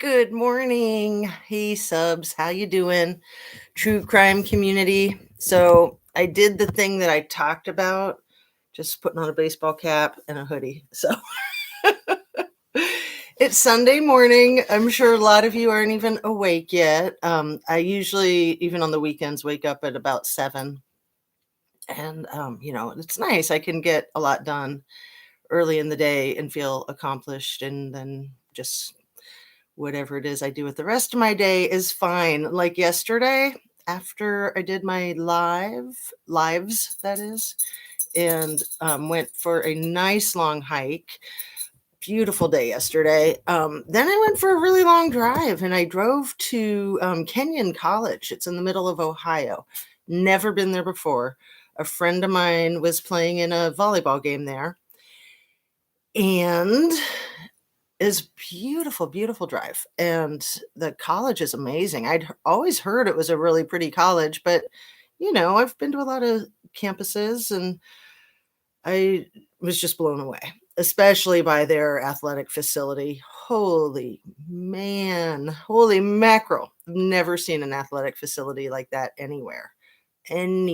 Good morning. Hey subs, how you doing? True crime community. So I did the thing that I talked about, just putting on a baseball cap and a hoodie. So it's Sunday morning. I'm sure a lot of you aren't even awake yet. I usually, even on the weekends, wake up at about 7. And it's nice. I can get a lot done early in the day and feel accomplished, and then just whatever it is I do with the rest of my day is fine. Like yesterday, after I did my lives, that is, and went for a nice long hike. Beautiful day yesterday. Then I went for a really long drive and I drove to Kenyon College. It's in the middle of Ohio. Never been there before. A friend of mine was playing in a volleyball game there. And is beautiful, beautiful drive. And the college is amazing. I'd always heard it was a really pretty college, but I've been to a lot of campuses and I was just blown away, especially by their athletic facility. Holy man, holy mackerel. I've never seen an athletic facility like that anywhere. And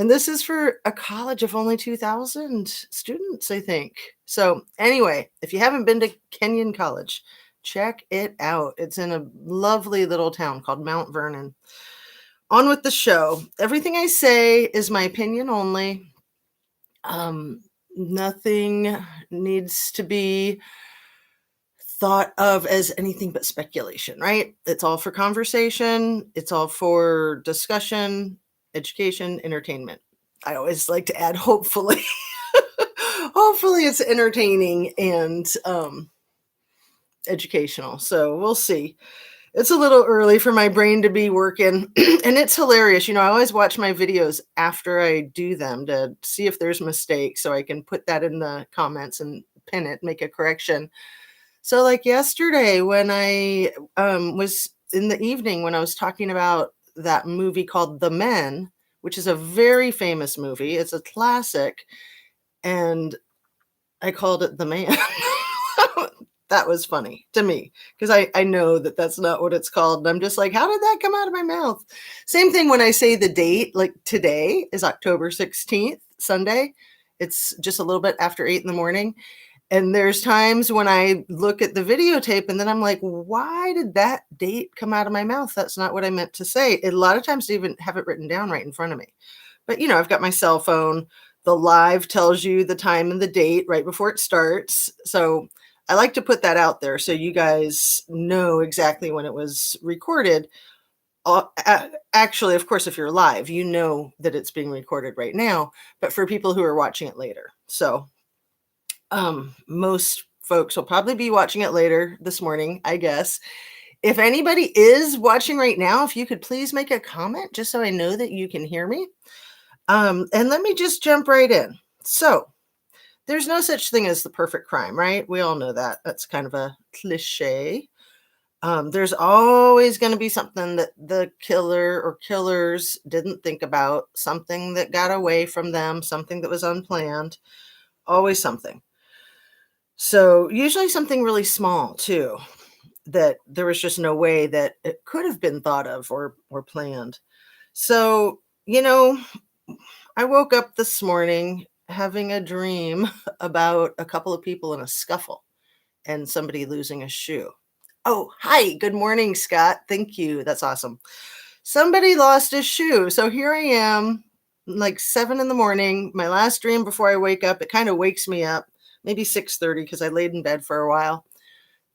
this is for a college of only 2,000 students, I think. So anyway, if you haven't been to Kenyon College, check it out. It's in a lovely little town called Mount Vernon. On with the show. Everything I say is my opinion only. Nothing needs to be thought of as anything but speculation, right? It's all for conversation. It's all for discussion, education, entertainment. I always like to add hopefully. Hopefully it's entertaining and educational. So we'll see. It's a little early for my brain to be working. And it's hilarious. I always watch my videos after I do them to see if there's mistakes so I can put that in the comments and pin it, make a correction. So like yesterday when I was in the evening when I was talking about that movie called The Men, which is a very famous movie. It's a classic. And I called it The Man. That was funny to me because I know that that's not what it's called. And I'm just like, how did that come out of my mouth? Same thing when I say the date, like today is October 16th, Sunday. It's just a little bit after 8 in the morning. And there's times when I look at the videotape and then I'm like, why did that date come out of my mouth? That's not what I meant to say. A lot of times I even have it written down right in front of me. But, I've got my cell phone. The live tells you the time and the date right before it starts. So I like to put that out there so you guys know exactly when it was recorded. Actually, of course, if you're live, you know that it's being recorded right now. But for people who are watching it later. So most folks will probably be watching it later this morning, I guess. If anybody is watching right now, if you could please make a comment just so I know that you can hear me. And let me just jump right in. So there's no such thing as the perfect crime, right? We all know that. That's kind of a cliche. There's always going to be something that the killer or killers didn't think about, something that got away from them, something that was unplanned, always something. So usually something really small too, that there was just no way that it could have been thought of or planned. So, I woke up this morning having a dream about a couple of people in a scuffle and somebody losing a shoe. Oh, hi. Good morning, Scott. Thank you. That's awesome. Somebody lost a shoe. So here I am, like 7 in the morning, my last dream before I wake up. It kind of wakes me up, maybe 6:30 because I laid in bed for a while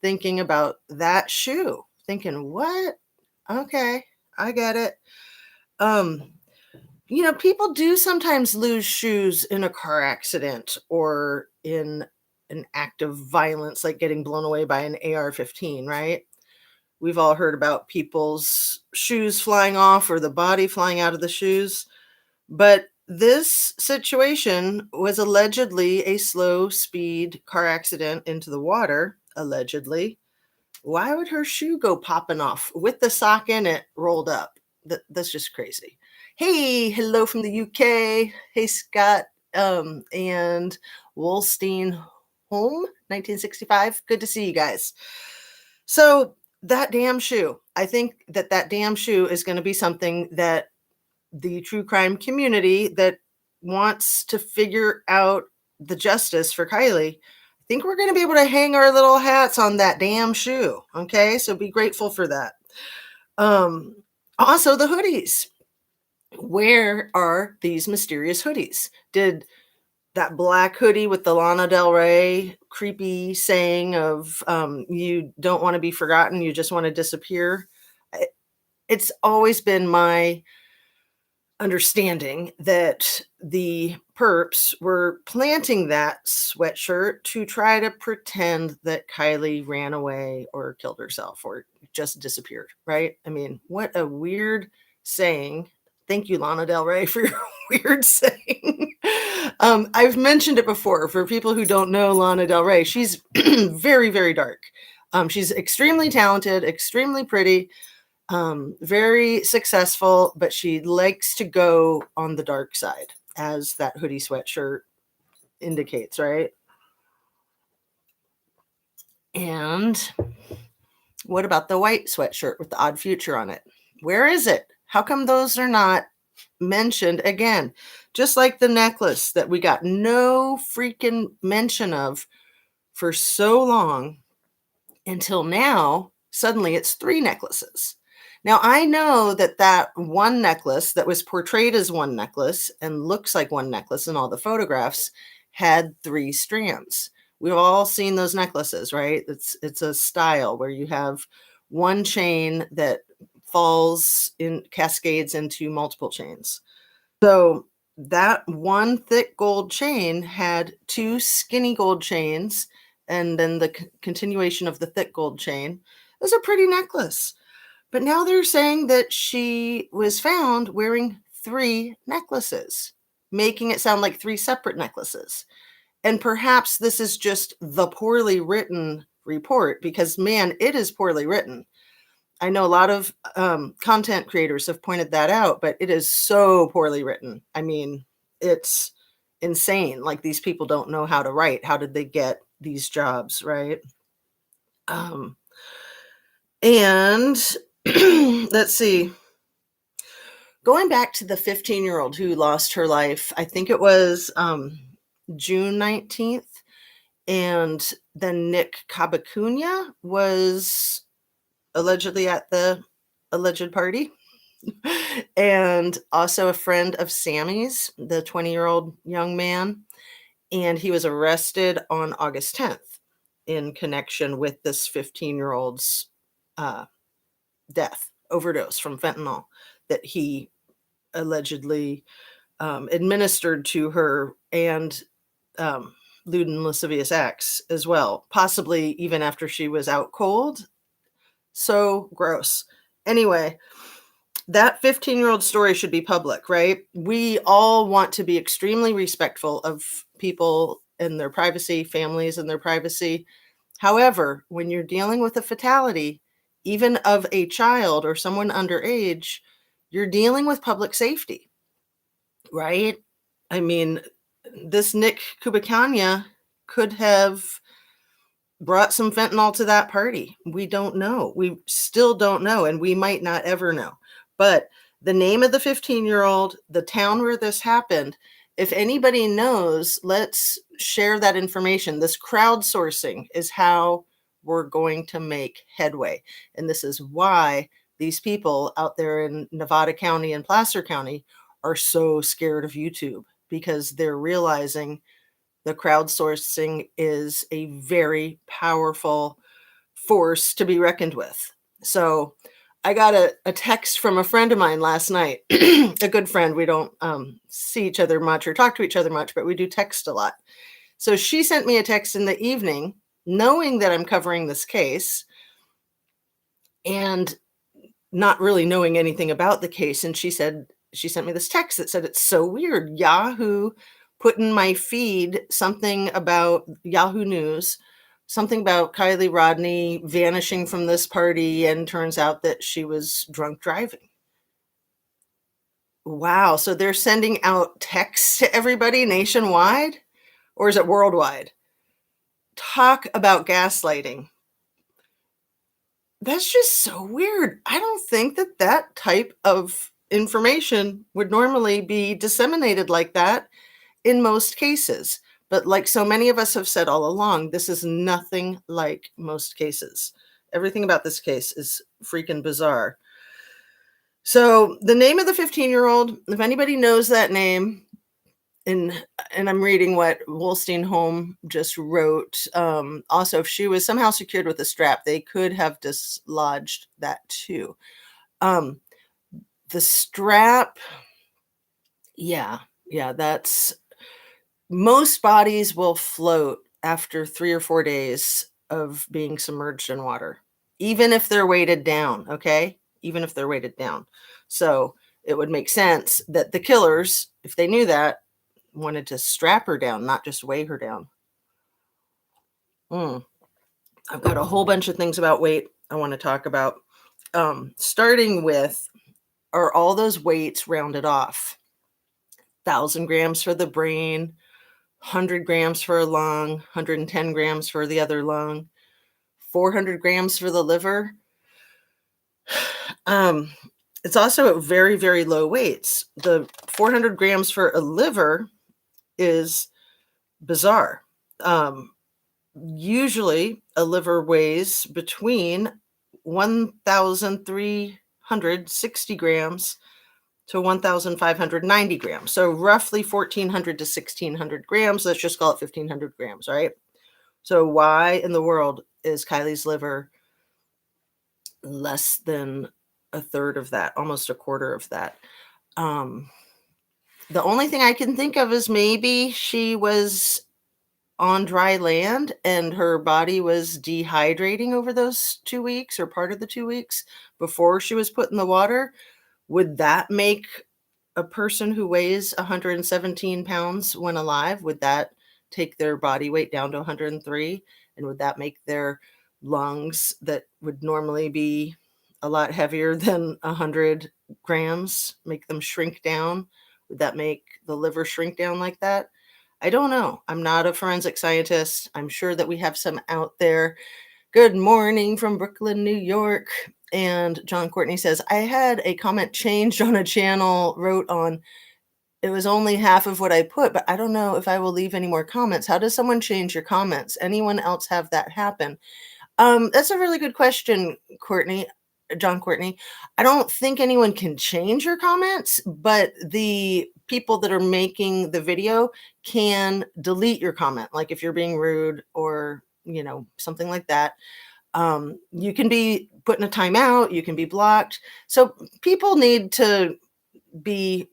thinking about that shoe, thinking, what? Okay, I get it. People do sometimes lose shoes in a car accident or in an act of violence, like getting blown away by an AR-15, right? We've all heard about people's shoes flying off or the body flying out of the shoes. But this situation was allegedly a slow speed car accident into the water, allegedly. Why would her shoe go popping off with the sock in it rolled up? That's just crazy. Hey, hello from the UK. Hey, Scott and Wolstein Home, 1965. Good to see you guys. So that damn shoe, I think that that damn shoe is going to be something that the true crime community that wants to figure out the justice for Kylie, I think we're going to be able to hang our little hats on that damn shoe. Okay. So be grateful for that. Um, Also, the hoodies. Where are these mysterious hoodies? Did that black hoodie with the Lana Del Rey creepy saying of you don't want to be forgotten, you just want to disappear? It's always been my understanding that the perps were planting that sweatshirt to try to pretend that Kylie ran away or killed herself or just disappeared, right? I mean, what a weird saying. Thank you, Lana Del Rey, for your weird saying. I've mentioned it before for people who don't know Lana Del Rey. She's very, very dark. She's extremely talented, extremely pretty, very successful, but she likes to go on the dark side, as that hoodie sweatshirt indicates, right? And what about the white sweatshirt with the odd future on it? Where is it? How come those are not mentioned again? Just like the necklace that we got no freaking mention of for so long until now, suddenly it's 3 necklaces. Now, I know that that one necklace that was portrayed as one necklace and looks like one necklace in all the photographs had 3 strands. We've all seen those necklaces, right? It's a style where you have one chain that falls in cascades into multiple chains. So that one thick gold chain had 2 skinny gold chains, and then the continuation of the thick gold chain. It was a pretty necklace. But now they're saying that she was found wearing 3 necklaces, making it sound like 3 separate necklaces. And perhaps this is just the poorly written report because, man, it is poorly written. I know a lot of content creators have pointed that out, but it is so poorly written. I mean, it's insane. Like, these people don't know how to write. How did they get these jobs, right? Um, and let's see. Going back to the 15-year-old who lost her life, I think it was June 19th. And then Nick Kabakunya was allegedly at the alleged party. And also a friend of Sammy's, the 20-year-old young man. And he was arrested on August 10th in connection with this 15-year-old's death, overdose from fentanyl that he allegedly administered to her and lewd and lascivious acts as well, possibly even after she was out cold. So gross. Anyway, that 15-year-old story should be public, right? We all want to be extremely respectful of people and their privacy, families and their privacy. However, when you're dealing with a fatality, even of a child or someone underage, you're dealing with public safety, right? I mean, this Nick Kubikanya could have brought some fentanyl to that party. We don't know. We still don't know, and we might not ever know. But the name of the 15-year-old, the town where this happened, if anybody knows, let's share that information. This crowdsourcing is how we're going to make headway. And this is why these people out there in Nevada County and Placer County are so scared of YouTube, because they're realizing the crowdsourcing is a very powerful force to be reckoned with. So I got a text from a friend of mine last night, a good friend. We don't see each other much or talk to each other much, but we do text a lot. So she sent me a text in the evening, knowing that I'm covering this case and not really knowing anything about the case. And she sent me this text that said, "It's so weird. Yahoo put in my feed something about Yahoo News, something about Kylie Rodney vanishing from this party, and turns out that she was drunk driving." Wow. So they're sending out texts to everybody nationwide, or is it worldwide? Talk about gaslighting. That's just so weird. I don't think that that type of information would normally be disseminated like that in most cases. But like so many of us have said all along, this is nothing like most cases. Everything about this case is freaking bizarre. So the name of the 15-year-old, if anybody knows that name, and I'm reading what Wolstein Holm just wrote. Also, if she was somehow secured with a strap, they could have dislodged that too. Um, the strap, yeah, that's most bodies will float after 3 or 4 days of being submerged in water, even if they're weighted down, okay? Even if they're weighted down. So it would make sense that the killers, if they knew that, wanted to strap her down, not just weigh her down. Mm. I've got a whole bunch of things about weight I want to talk about. Starting with, are all those weights rounded off? 1,000 grams for the brain, 100 grams for a lung, 110 grams for the other lung, 400 grams for the liver. It's also at very, very low weights. The 400 grams for a liver is bizarre. Usually a liver weighs between 1,360 grams to 1,590 grams. So roughly 1,400 to 1,600 grams. Let's just call it 1,500 grams, right? So why in the world is Kylie's liver less than a third of that, almost a quarter of that? The only thing I can think of is maybe she was on dry land and her body was dehydrating over those 2 weeks or part of the 2 weeks before she was put in the water. Would that make a person who weighs 117 pounds when alive, would that take their body weight down to 103? And would that make their lungs that would normally be a lot heavier than 100 grams, make them shrink down? Would that make the liver shrink down like that? I don't know. I'm not a forensic scientist. I'm sure that we have some out there. Good morning from Brooklyn, New York. And John Courtney says, I had a comment changed on a channel, wrote on, it was only half of what I put, but I don't know if I will leave any more comments. How does someone change your comments? Anyone else have that happen? That's a really good question, John Courtney. I don't think anyone can change your comments, but the people that are making the video can delete your comment. Like if you're being rude or, something like that. You can be put in a timeout, you can be blocked. So people need to be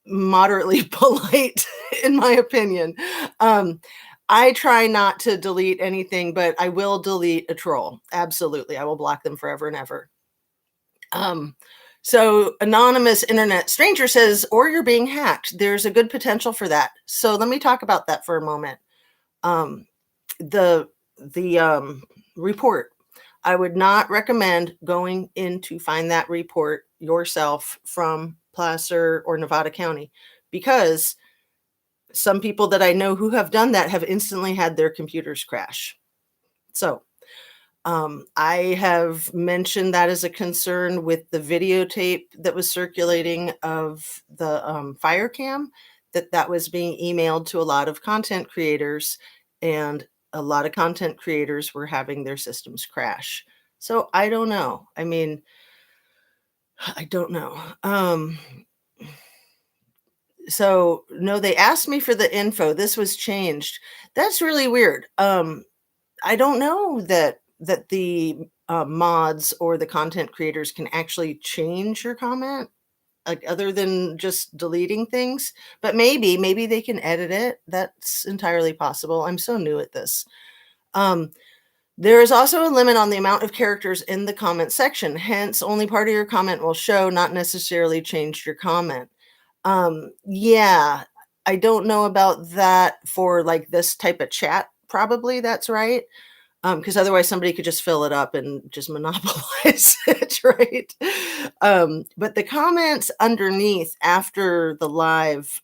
moderately polite, in my opinion. I try not to delete anything, but I will delete a troll. Absolutely. I will block them forever and ever. So anonymous internet stranger says, or you're being hacked. There's a good potential for that. So let me talk about that for a moment. The report. I would not recommend going in to find that report yourself from Placer or Nevada County, because some people that I know who have done that have instantly had their computers crash. So I have mentioned that as a concern with the videotape that was circulating of the fire cam, that was being emailed to a lot of content creators, and a lot of content creators were having their systems crash. So I don't know. I mean, I don't know. So no, they asked me for the info. This was changed. That's really weird. I don't know that the mods or the content creators can actually change your comment, like other than just deleting things. But maybe they can edit it. That's entirely possible. I'm so new at this. There is also a limit on the amount of characters in the comment section. Hence, only part of your comment will show, not necessarily change your comment. Yeah, I don't know about that for like this type of chat. Probably that's right. Because otherwise somebody could just fill it up and just monopolize it, right? But the comments underneath after the live,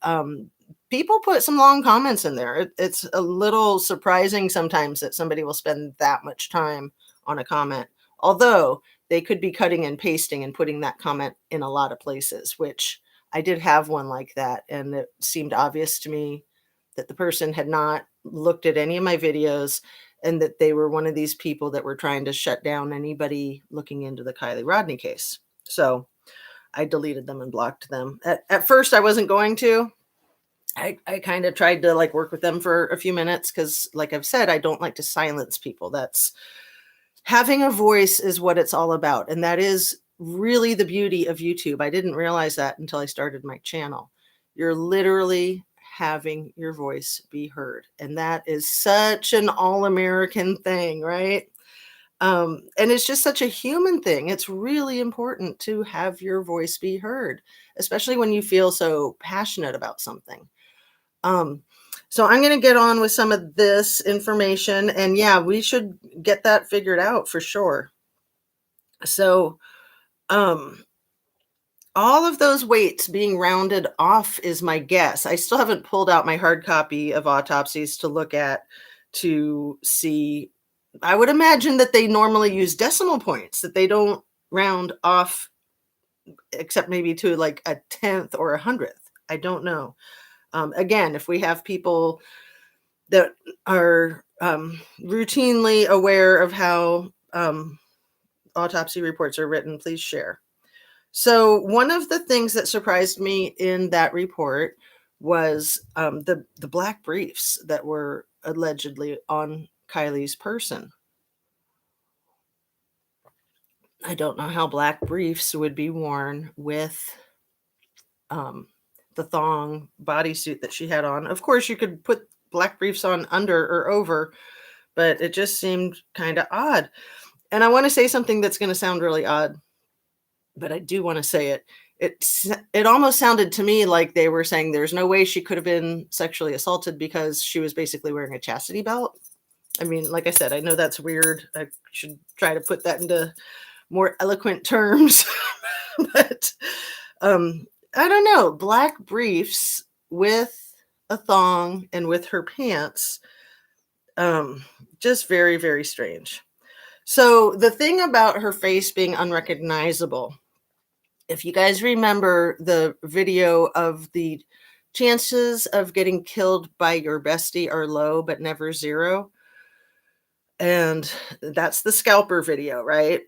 people put some long comments in there. It's a little surprising sometimes that somebody will spend that much time on a comment. Although they could be cutting and pasting and putting that comment in a lot of places, which I did have one like that. And it seemed obvious to me that the person had not looked at any of my videos and that they were one of these people that were trying to shut down anybody looking into the Kylie Rodney case. So I deleted them and blocked them. At first, I wasn't going to. I kind of tried to like work with them for a few minutes because, like I've said, I don't like to silence people. That's having a voice is what it's all about. And that is really the beauty of YouTube. I didn't realize that until I started my channel. You're literally having your voice be heard. And that is such an all-American thing, right? And it's just such a human thing. It's really important to have your voice be heard, especially when you feel so passionate about something. So I'm going to get on with some of this information, and yeah, we should get that figured out for sure. So, all of those weights being rounded off is my guess. I still haven't pulled out my hard copy of autopsies to look at to see. I would imagine that they normally use decimal points, that they don't round off except maybe to like a 10th or 100th. I don't know. Again, if we have people that are routinely aware of how autopsy reports are written, please share. So one of the things that surprised me in that report was the black briefs that were allegedly on Kylie's person. I don't know how black briefs would be worn with the thong bodysuit that she had on. Of course, you could put black briefs on under or over, but it just seemed kind of odd. And I want to say something that's going to sound really odd, but I do want to say it. It almost sounded to me like they were saying there's no way she could have been sexually assaulted because she was basically wearing a chastity belt. I mean, like I said, I know that's weird. I should try to put that into more eloquent terms, but I don't know. Black briefs with a thong and with her pants, just very, very strange. So the thing about her face being unrecognizable, if you guys remember the video of the chances of getting killed by your bestie are low, but never zero. And that's the scalper video, right?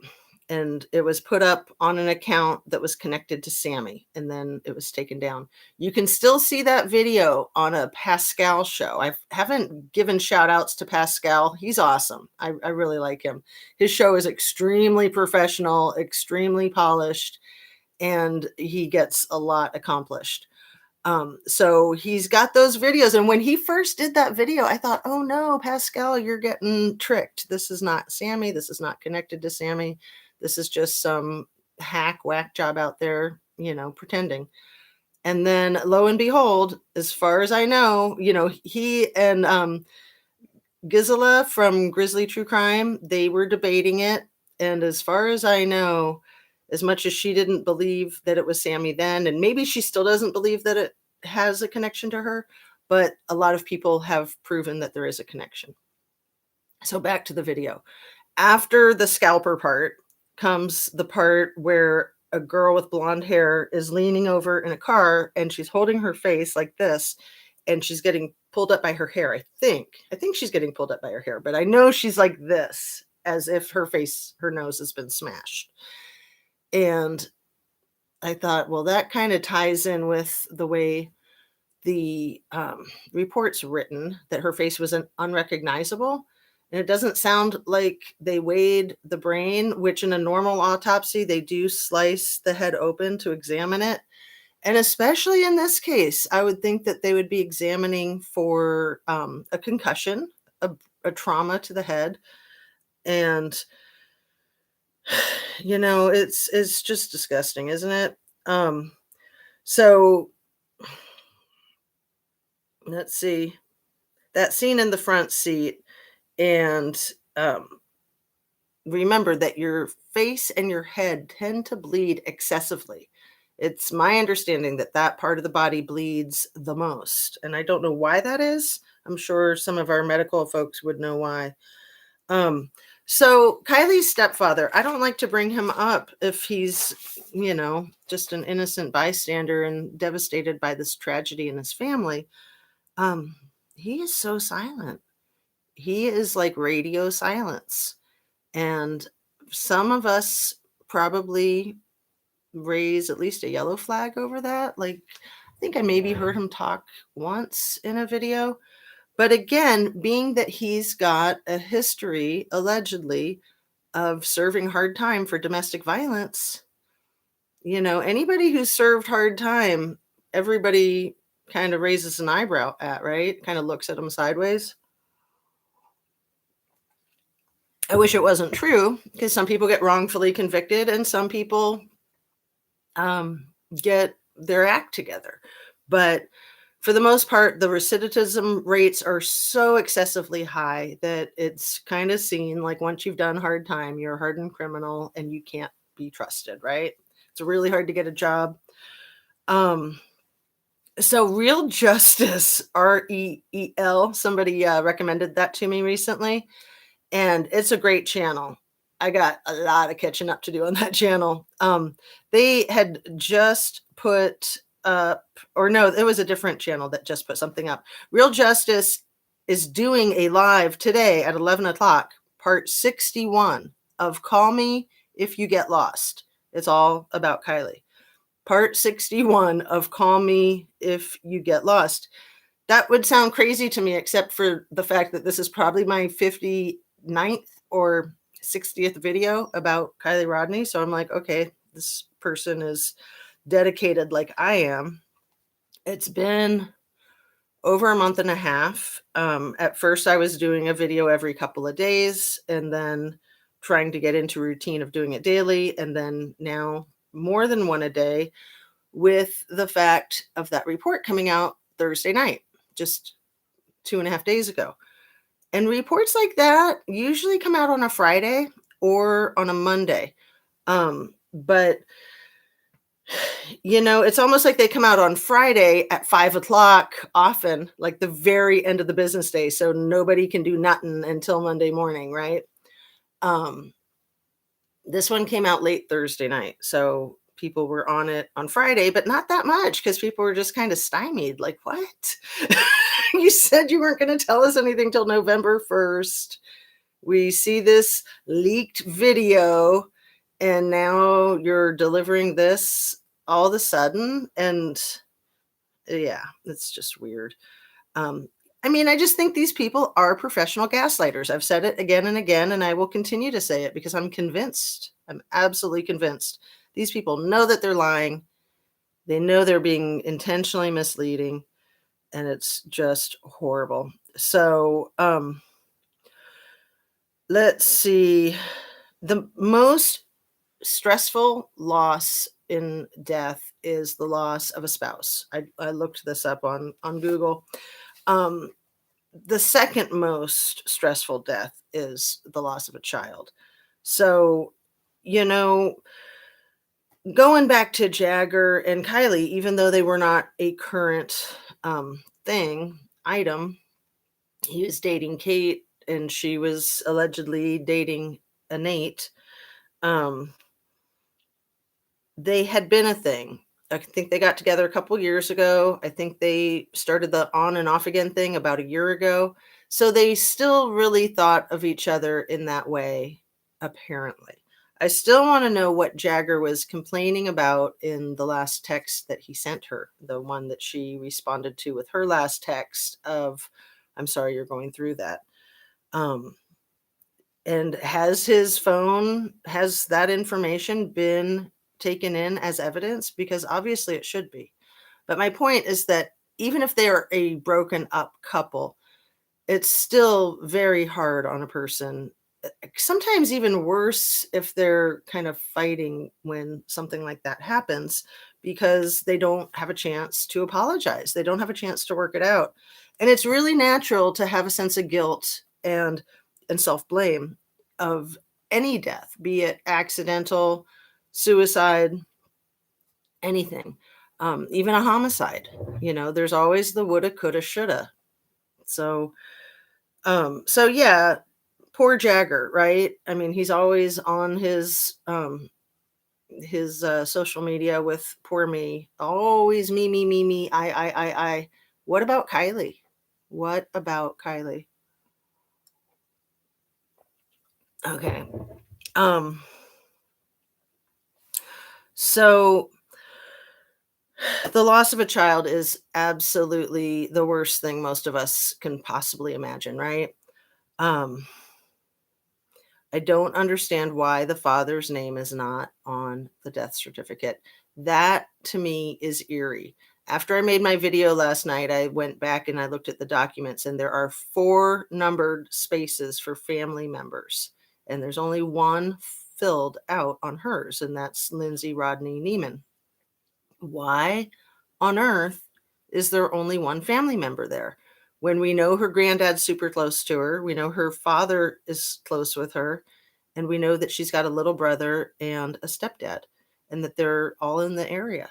And it was put up on an account that was connected to Sammy, and then it was taken down. You can still see that video on a Pascal show. I haven't given shout outs to Pascal. He's awesome. I really like him. His show is extremely professional, extremely polished, and he gets a lot accomplished. So he's got those videos. And when he first did that video, I thought, oh no, Pascal, you're getting tricked. This is not Sammy. This is not connected to Sammy. This is just some whack job out there, pretending. And then lo and behold, as far as I know, he and Gisela from Grizzly True Crime, they were debating it. And as far as I know, as much as she didn't believe that it was Sammy then, and maybe she still doesn't believe that it has a connection to her, but a lot of people have proven that there is a connection. So back to the video. After the scalper part comes the part where a girl with blonde hair is leaning over in a car and she's holding her face like this, and she's getting pulled up by her hair. I think she's getting pulled up by her hair, but I know she's like this, as if her nose has been smashed. And I thought, well, that kind of ties in with the way the report's written, that her face was unrecognizable. And it doesn't sound like they weighed the brain, which in a normal autopsy, they do slice the head open to examine it. And especially in this case, I would think that they would be examining for a concussion, a trauma to the head. And it's just disgusting, isn't it? So let's see, that scene in the front seat, and remember that your face and your head tend to bleed excessively. It's my understanding that that part of the body bleeds the most, and I don't know why that is. I'm sure some of our medical folks would know why. Um, so Kylie's stepfather, I don't like to bring him up if he's, just an innocent bystander and devastated by this tragedy in his family. Um, he is so silent. He is like radio silence. And some of us probably raise at least a yellow flag over that. Like, I think I maybe heard him talk once in a video. But again, being that he's got a history, allegedly, of serving hard time for domestic violence, anybody who's served hard time, everybody kind of raises an eyebrow at, right? Kind of looks at him sideways. I wish it wasn't true because some people get wrongfully convicted and some people get their act together. But for the most part, the recidivism rates are so excessively high that it's kind of seen like once you've done hard time, you're a hardened criminal and you can't be trusted, right? It's really hard to get a job. So Real Justice, REEL, somebody recommended that to me recently, and it's a great channel. I got a lot of catching up to do on that channel. They had just put up, or no, it was a different channel that just put something up. Real Justice is doing a live today at 11 o'clock, part 61 of Call Me If You Get Lost. It's all about Kylie. Part 61 of Call Me If You Get Lost. That would sound crazy to me, except for the fact that this is probably my 59th or 60th video about Kylie Rodney. So I'm like, okay, this person is dedicated like I am. It's been over a month and a half. At first, I was doing a video every couple of days and then trying to get into a routine of doing it daily. And then now more than one a day, with the fact of that report coming out Thursday night, just 2.5 days ago. And reports like that usually come out on a Friday or on a Monday. But it's almost like they come out on Friday at 5 o'clock, often like the very end of the business day. So nobody can do nothing until Monday morning, right? This one came out late Thursday night. So people were on it on Friday, but not that much because people were just kind of stymied. Like, what? You said you weren't going to tell us anything till November 1st. We see this leaked video, and now you're delivering this all of a sudden. And yeah, it's just weird. I just think these people are professional gaslighters. I've said it again and again, and I will continue to say it because I'm convinced. I'm absolutely convinced. These people know that they're lying. They know they're being intentionally misleading, and it's just horrible. So, let's see. The most stressful loss in death is the loss of a spouse. I looked this up on Google. The second most stressful death is the loss of a child. So, going back to Jagger and Kylie, even though they were not a current item, he was dating Kate and she was allegedly dating Nate. They had been a thing. I think they got together a couple years ago. I think they started the on and off again thing about a year ago. So they still really thought of each other in that way, apparently. I still want to know what Jagger was complaining about in the last text that he sent her, the one that she responded to with her last text of, I'm sorry you're going through that. And has his phone, has that information been taken in as evidence? Because obviously it should be. But my point is that even if they are a broken up couple, it's still very hard on a person. Sometimes even worse if they're kind of fighting when something like that happens because they don't have a chance to apologize. They don't have a chance to work it out. And it's really natural to have a sense of guilt and self-blame of any death, be it accidental, suicide, anything, even a homicide. There's always the woulda, coulda, shoulda. So yeah, poor Jagger, right? I mean, he's always on his social media with poor me. Always me, I. What about Kylie? What about Kylie? Okay. Um, so the loss of a child is absolutely the worst thing most of us can possibly imagine, right? Um, I don't understand why the father's name is not on the death certificate. That to me is eerie. After I made my video last night, I went back and I looked at the documents, and there are 4 numbered spaces for family members, and there's only one filled out on hers, and that's Lindsay Rodney Neiman. Why on earth is there only one family member there? When we know her granddad's super close to her, we know her father is close with her, and we know that she's got a little brother and a stepdad, and that they're all in the area.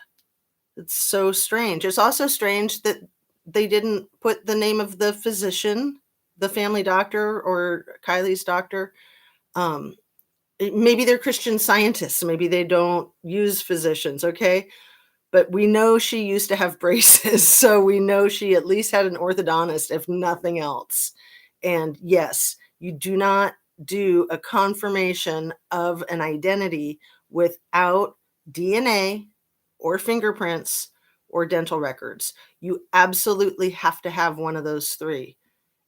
It's so strange. It's also strange that they didn't put the name of the physician, the family doctor or Kylie's doctor. Um, Maybe they're Christian scientists. Maybe they don't use physicians. Okay. But we know she used to have braces, so we know she at least had an orthodontist, if nothing else. And yes, you do not do a confirmation of an identity without DNA or fingerprints or dental records. You absolutely have to have one of those 3.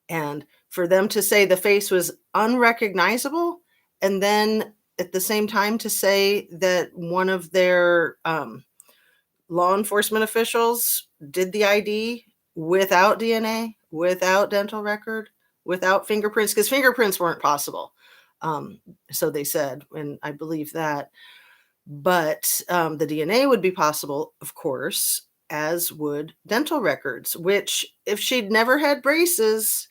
And for them to say the face was unrecognizable, and then at the same time to say that one of their law enforcement officials did the ID without DNA, without dental record, without fingerprints, because fingerprints weren't possible. So they said, and I believe that. But the DNA would be possible, of course, as would dental records, which if she'd never had braces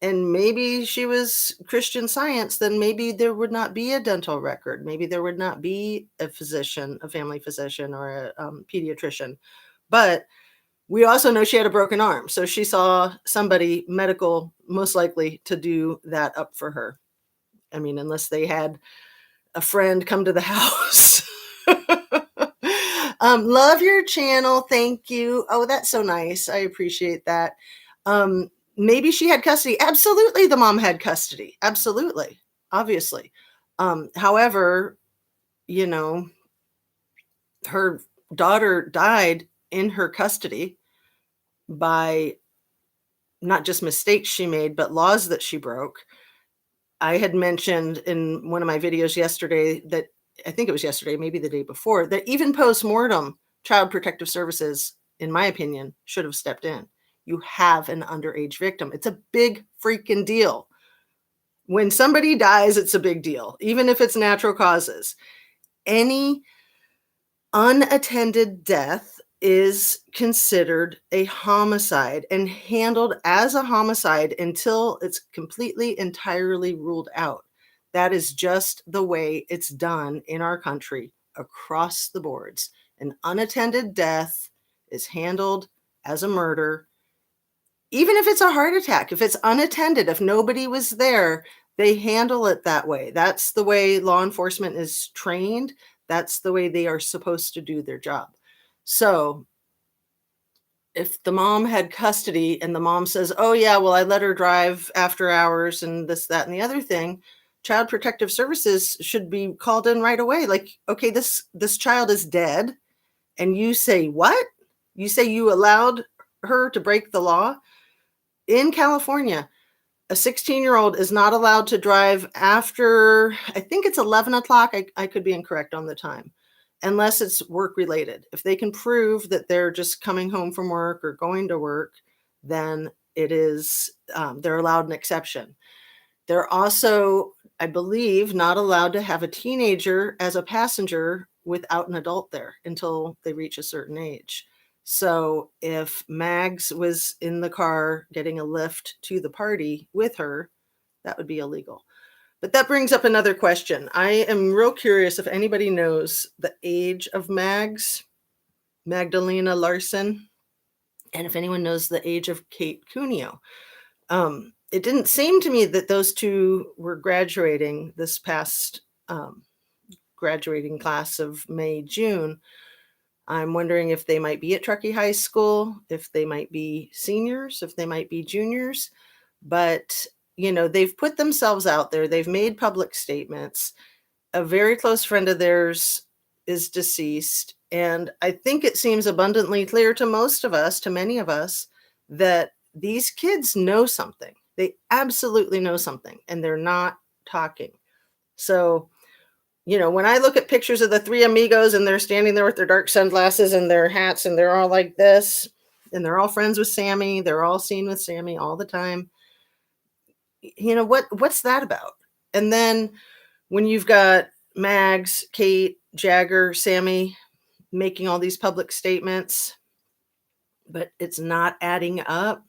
and maybe she was Christian Science, then maybe there would not be a dental record. Maybe there would not be a physician, a family physician, or a pediatrician. But we also know she had a broken arm. So she saw somebody medical, most likely, to do that up for her. I mean, unless they had a friend come to the house. Love your channel. Thank you. Oh, that's so nice. I appreciate that. Maybe she had custody. Absolutely, the mom had custody. Absolutely. Obviously. However, you know, her daughter died in her custody by not just mistakes she made, but laws that she broke. I had mentioned in one of my videos yesterday that I think it was yesterday, maybe the day before, that even post-mortem, Child Protective Services, in my opinion, should have stepped in. You have an underage victim. It's a big freaking deal. When somebody dies, it's a big deal, even if it's natural causes. Any unattended death is considered a homicide and handled as a homicide until it's completely, entirely ruled out. That is just the way it's done in our country across the boards. An unattended death is handled as a murder. Even if it's a heart attack, if it's unattended, if nobody was there, they handle it that way. That's the way law enforcement is trained. That's the way they are supposed to do their job. So if the mom had custody and the mom says, oh, yeah, well, I let her drive after hours and this, that, and the other thing, Child Protective Services should be called in right away. Like, okay, this child is dead. And you say, what? You say you allowed her to break the law? In California, a 16-year-old is not allowed to drive after, I think it's 11 o'clock. I could be incorrect on the time, unless it's work related. If they can prove that they're just coming home from work or going to work, then it is, they're allowed an exception. They're also, I believe, not allowed to have a teenager as a passenger without an adult there until they reach a certain age. So if Mags was in the car getting a lift to the party with her, that would be illegal. But that brings up another question. I am real curious if anybody knows the age of Mags, Magdalena Larson, and if anyone knows the age of Kate Cuneo. it didn't seem to me that those two were graduating this past graduating class of May, June. I'm wondering if they might be at Truckee High School, if they might be seniors, if they might be juniors. But, they've put themselves out there. They've made public statements. A very close friend of theirs is deceased. And I think it seems abundantly clear to most of us, to many of us, that these kids know something. They absolutely know something, and they're not talking. So, when I look at pictures of the three amigos and they're standing there with their dark sunglasses and their hats and they're all like this, and they're all friends with Sammy, they're all seen with Sammy all the time. What's that about? And then when you've got Mags, Kate, Jagger, Sammy making all these public statements, but it's not adding up,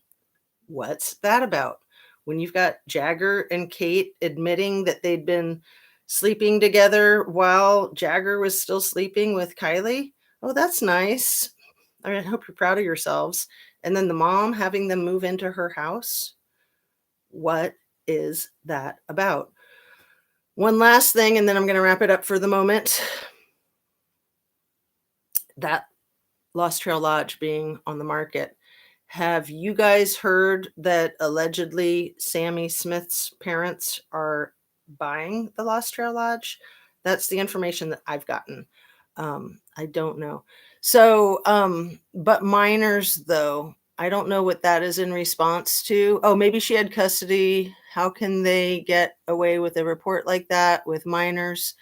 what's that about? When you've got Jagger and Kate admitting that they'd been sleeping together while Jagger was still sleeping with Kylie, oh, that's nice. I hope you're proud of yourselves. And then the mom having them move into her house. What is that about? One last thing, and then I'm going to wrap it up for the moment. That Lost Trail Lodge being on the market. Have you guys heard that allegedly Sammy Smith's parents are buying the Lost Trail Lodge? That's the information that I've gotten. I don't know. So, but minors, though, I don't know what that is in response to. Oh, maybe she had custody. How can they get away with a report like that with minors?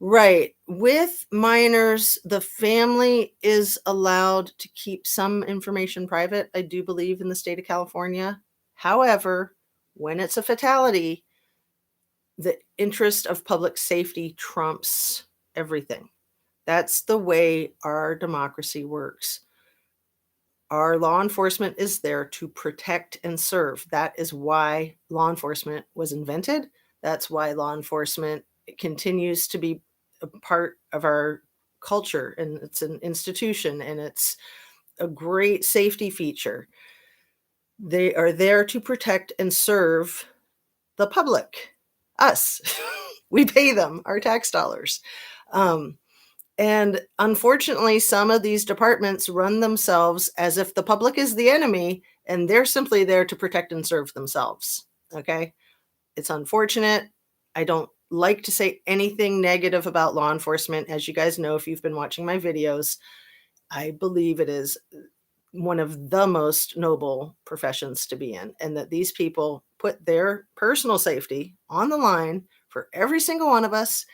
Right. With minors, the family is allowed to keep some information private, I do believe, in the state of California. However, when it's a fatality, the interest of public safety trumps everything. That's the way our democracy works. Our law enforcement is there to protect and serve. That is why law enforcement was invented. That's why law enforcement continues to be a part of our culture, and it's an institution, and it's a great safety feature. They are there to protect and serve the public, us. We pay them our tax dollars. And unfortunately, some of these departments run themselves as if the public is the enemy and they're simply there to protect and serve themselves. Okay. It's unfortunate. I don't like to say anything negative about law enforcement. As you guys know, if you've been watching my videos, I believe it is one of the most noble professions to be in, and that these people put their personal safety on the line for every single one of us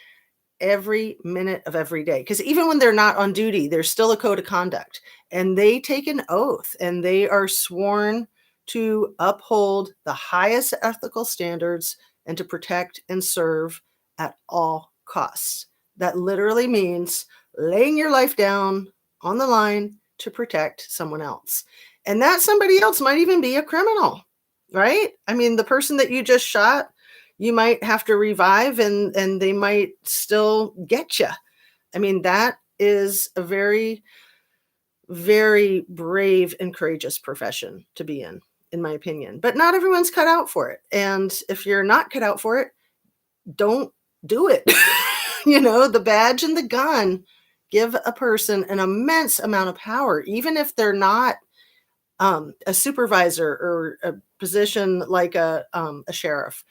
every minute of every day. Because even when they're not on duty, there's still a code of conduct, and they take an oath and they are sworn to uphold the highest ethical standards and to protect and serve at all costs. That literally means laying your life down on the line to protect someone else. And that somebody else might even be a criminal, right? I mean, the person that you just shot, you might have to revive and they might still get you. I mean, that is a very, very brave and courageous profession to be in my opinion. But not everyone's cut out for it. And if you're not cut out for it, don't do it. The badge and the gun give a person an immense amount of power, even if they're not a supervisor or a position like a sheriff.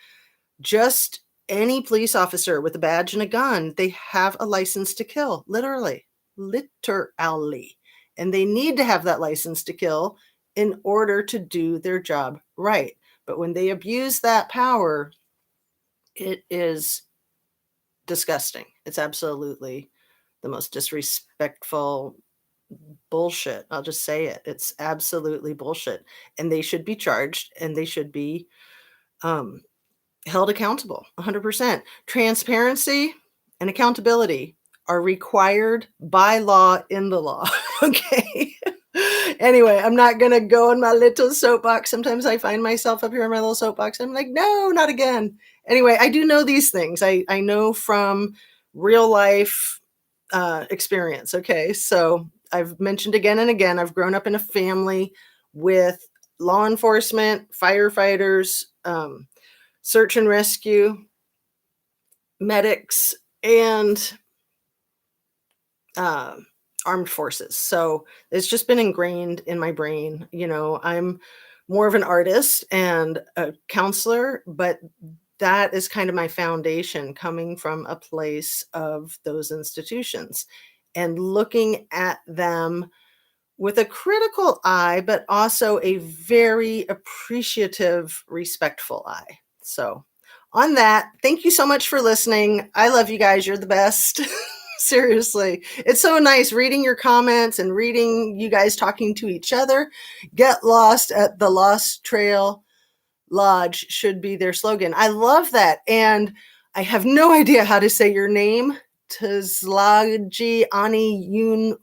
Just any police officer with a badge and a gun, they have a license to kill, literally. And they need to have that license to kill in order to do their job right. But when they abuse that power, it is disgusting. It's absolutely the most disrespectful bullshit. I'll just say it. It's absolutely bullshit. And they should be charged and they should be held accountable 100%. Transparency and accountability are required by law in the law. Okay. Anyway, I'm not going to go in my little soapbox. Sometimes I find myself up here in my little soapbox. I'm like, no, not again. Anyway, I do know these things. I know from real life experience. Okay. So I've mentioned again and again, I've grown up in a family with law enforcement, firefighters, search and rescue, medics, and uh, armed forces. So it's just been ingrained in my brain. I'm more of an artist and a counselor, but that is kind of my foundation, coming from a place of those institutions and looking at them with a critical eye, but also a very appreciative, respectful eye. So, on that, thank you so much for listening. I love you guys. You're the best. Seriously. It's so nice reading your comments and reading you guys talking to each other. Get lost at the Lost Trail Lodge should be their slogan. I love that. And I have no idea how to say your name. Tazlaji Ani Yun.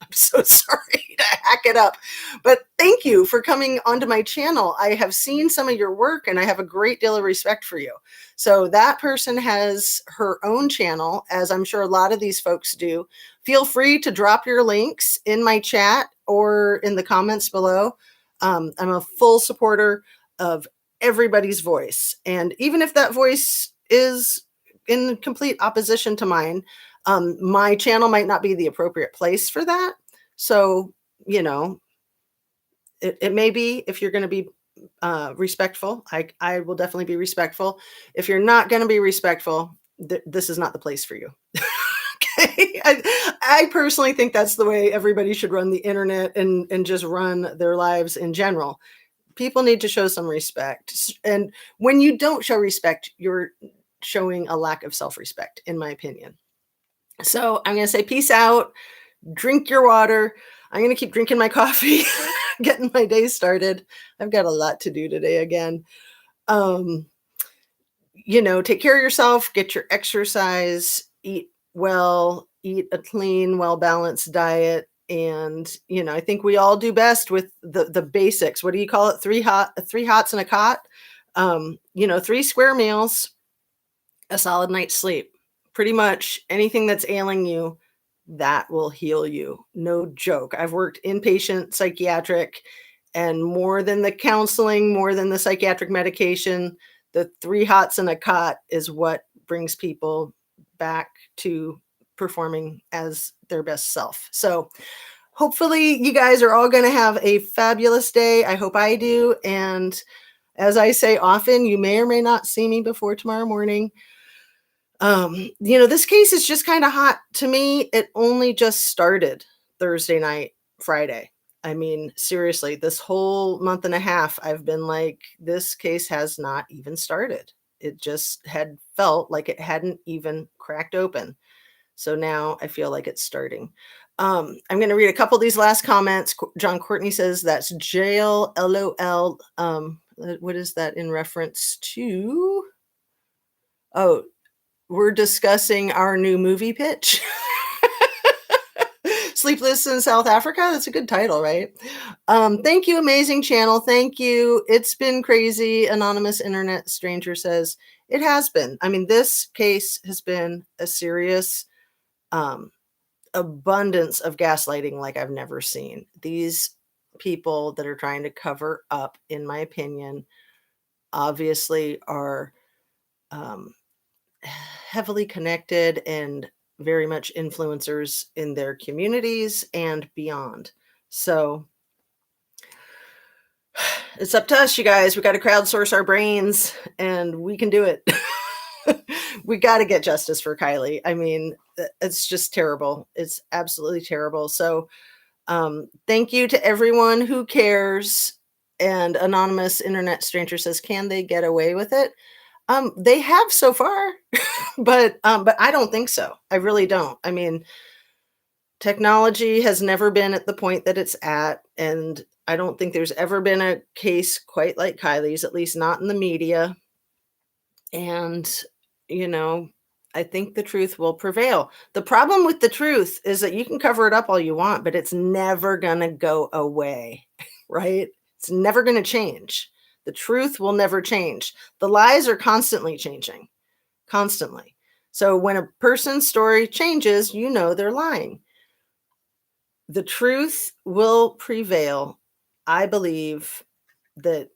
I'm so sorry to hack it up, but thank you for coming onto my channel. I have seen some of your work and I have a great deal of respect for you. So that person has her own channel, as I'm sure a lot of these folks do. Feel free to drop your links in my chat or in the comments below. I'm a full supporter of everybody's voice. And even if that voice is in complete opposition to mine, my channel might not be the appropriate place for that. So, it may be, if you're going to be respectful, I will definitely be respectful. If you're not going to be respectful, this is not the place for you. Okay. I personally think that's the way everybody should run the internet and just run their lives in general. People need to show some respect. And when you don't show respect, you're showing a lack of self-respect, in my opinion. So I'm going to say peace out, drink your water. I'm going to keep drinking my coffee, getting my day started. I've got a lot to do today again. Take care of yourself, get your exercise, eat well, eat a clean, well-balanced diet. And, I think we all do best with the basics. What do you call it? Three hots and a cot. 3 square meals, a solid night's sleep. Pretty much anything that's ailing you, that will heal you. No joke. I've worked inpatient psychiatric, and more than the counseling, more than the psychiatric medication, the 3 hots and a cot is what brings people back to performing as their best self. So hopefully you guys are all going to have a fabulous day. I hope I do. And as I say often, you may or may not see me before tomorrow morning. This case is just kind of hot to me. It only just started Thursday night, Friday. I mean, seriously, this whole month and a half, I've been like, this case has not even started. It just had felt like it hadn't even cracked open. So now I feel like it's starting. I'm going to read a couple of these last comments. John Courtney says that's jail, LOL. What is that in reference to? Oh, we're discussing our new movie pitch. Sleepless in South Africa. That's a good title, right? Thank you, amazing channel. Thank you. It's been crazy. Anonymous internet stranger says it has been. I mean, this case has been a serious abundance of gaslighting like I've never seen. These people that are trying to cover up, in my opinion, obviously are heavily connected and very much influencers in their communities and beyond. So it's up to us, you guys. We got to crowdsource our brains and we can do it. We got to get justice for Kylie. I mean, it's just terrible. It's absolutely terrible. So thank you to everyone who cares. And anonymous internet stranger says, can they get away with it? They have so far, but I don't think so. I really don't. I mean, technology has never been at the point that it's at, and I don't think there's ever been a case quite like Kylie's, at least not in the media. And, I think the truth will prevail. The problem with the truth is that you can cover it up all you want, but it's never going to go away, right? It's never going to change. The truth will never change. The lies are constantly changing, constantly. So when a person's story changes, they're lying. The truth will prevail I believe that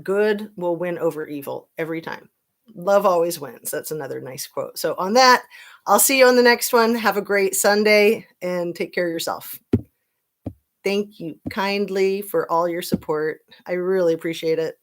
good will win over evil every time. Love always wins. That's another nice quote. So, on that, I'll see you on the next one. Have a great Sunday and take care of yourself. Thank you kindly for all your support. I really appreciate it.